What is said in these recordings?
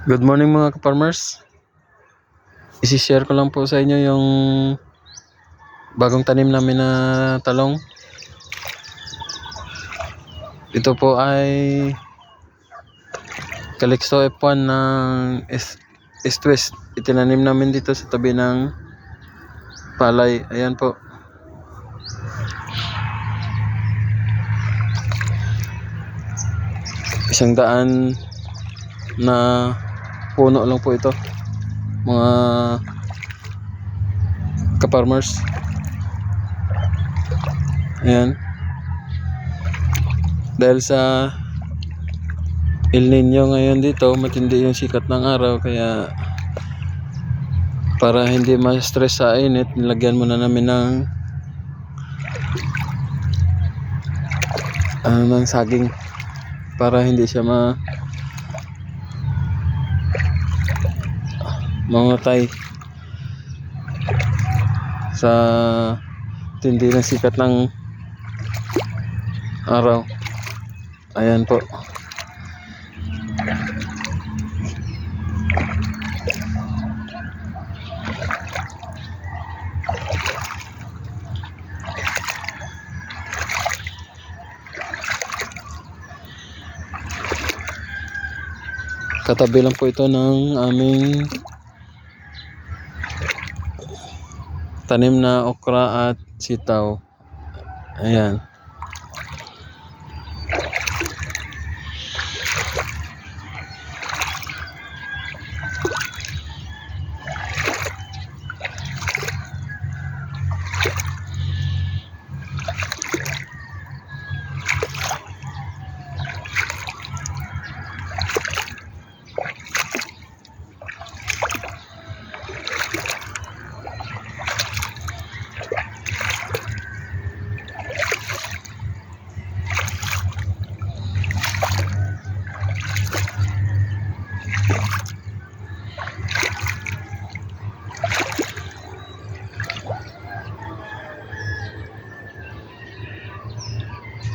Good morning mga ka-farmers. Isi-share ko lang po sa inyo yung bagong tanim namin na talong. Ito po ay Calixto F1 ng S-Twist. Itinanim namin dito sa tabi ng palay. Ayan po. Isang daan na puno lang po ito, mga ka-farmers. Ayan. Dahil sa El Nino ngayon dito, matindi yung sikat ng araw, kaya para hindi ma-stress sa init, nilagyan muna namin ng saging para hindi siya mamatay sa tindi ng sikat ng araw. Ayan po. Katabi lang po ito ng aming tanim na okra at sitaw. Ayan.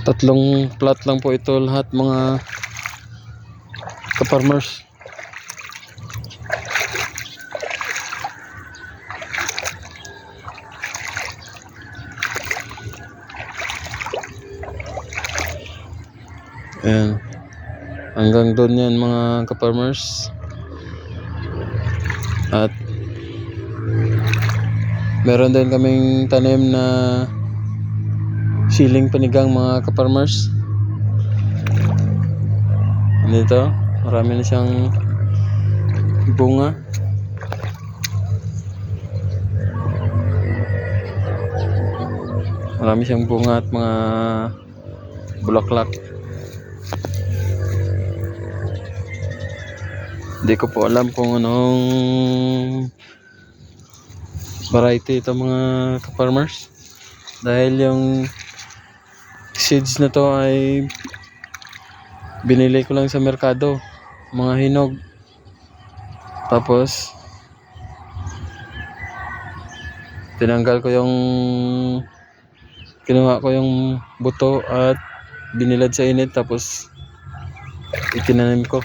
Tatlong plot lang po ito lahat mga ka-farmers. Ayan. Hanggang doon yan mga ka-farmers. At meron din kaming tanim na siling panigang mga ka-farmers. Dito, marami na siyang bunga. Marami siyang bunga at mga bulaklak. Hindi ko po alam kung anong variety ito mga ka-farmers, dahil yung seeds na to ay binili ko lang sa merkado, mga hinog. Tapos kinuha ko yung buto at binilad sa init, tapos itinanim ko.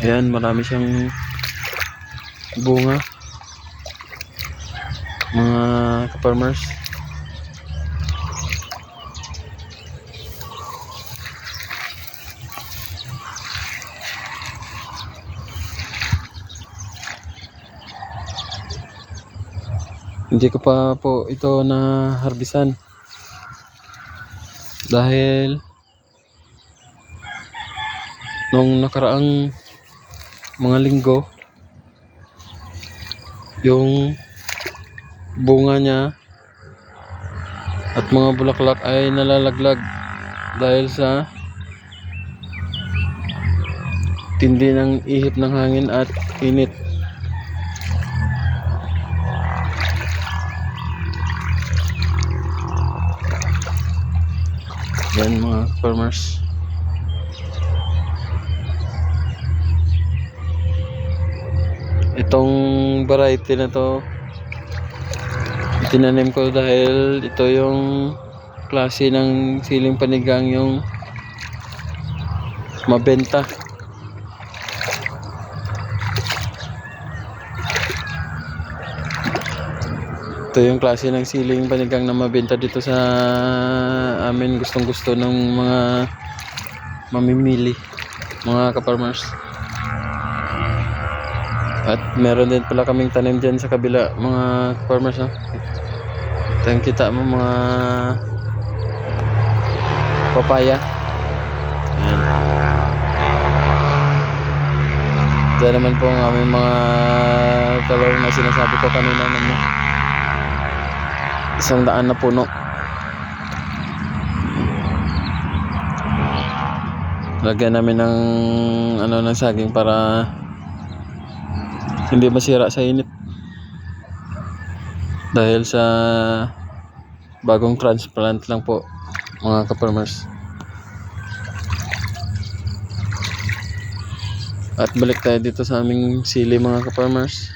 Ayan, marami siyang bunga mga ka-farmers. Hindi ko pa po ito na harbisan dahil nung nakaraang mga linggo yung bunga niya at mga bulaklak ay nalalaglag dahil sa tindi ng ihip ng hangin at init. Yan mga farmers. Itong variety na to itinanim ko dahil ito yung klase ng siling panigang yung mabenta. Ito yung klase ng siling panigang na mabenta dito sa amin. Gustong gusto ng mga mamimili, mga ka-farmers. At meron din pala kaming tanim dyan sa kabila, mga ka-farmers, no? Ito yung kita mo, mga papaya. Ayan. Diyan naman po ang aming mga talong na sinasabi ko kanina naman. 100 na puno. Lagyan namin ng ng saging para hindi masira sa init. Dahil sa bagong transplant lang po, mga ka-farmers. At balik tayo dito sa aming sili, mga ka-farmers.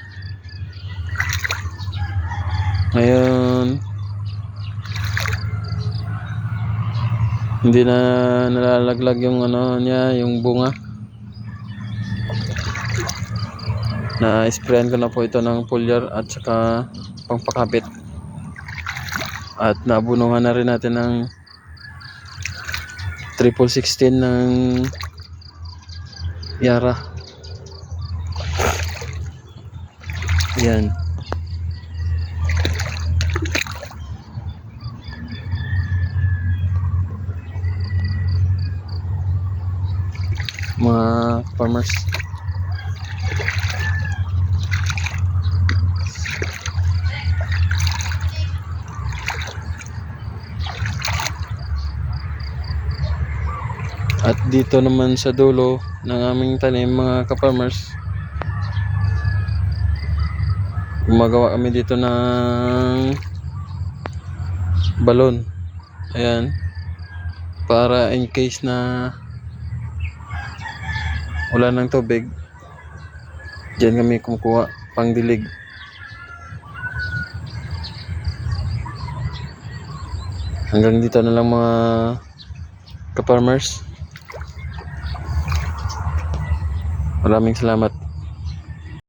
Ngayon, hindi na nalalaglag yung yung bunga. Na-sprayan ko na po ito ng foliar at saka pangpakapit. At nabunuhan na rin natin ng 1616 ng Yara. Yan. Mga farmers. At dito naman sa dulo ng aming tanim, mga ka-farmers, gumagawa kami dito ng balon. Ayan. Para in case na wala ng tubig, dyan kami kumukuha pang dilig. Hanggang dito na lang, mga ka-farmers. Maraming salamat.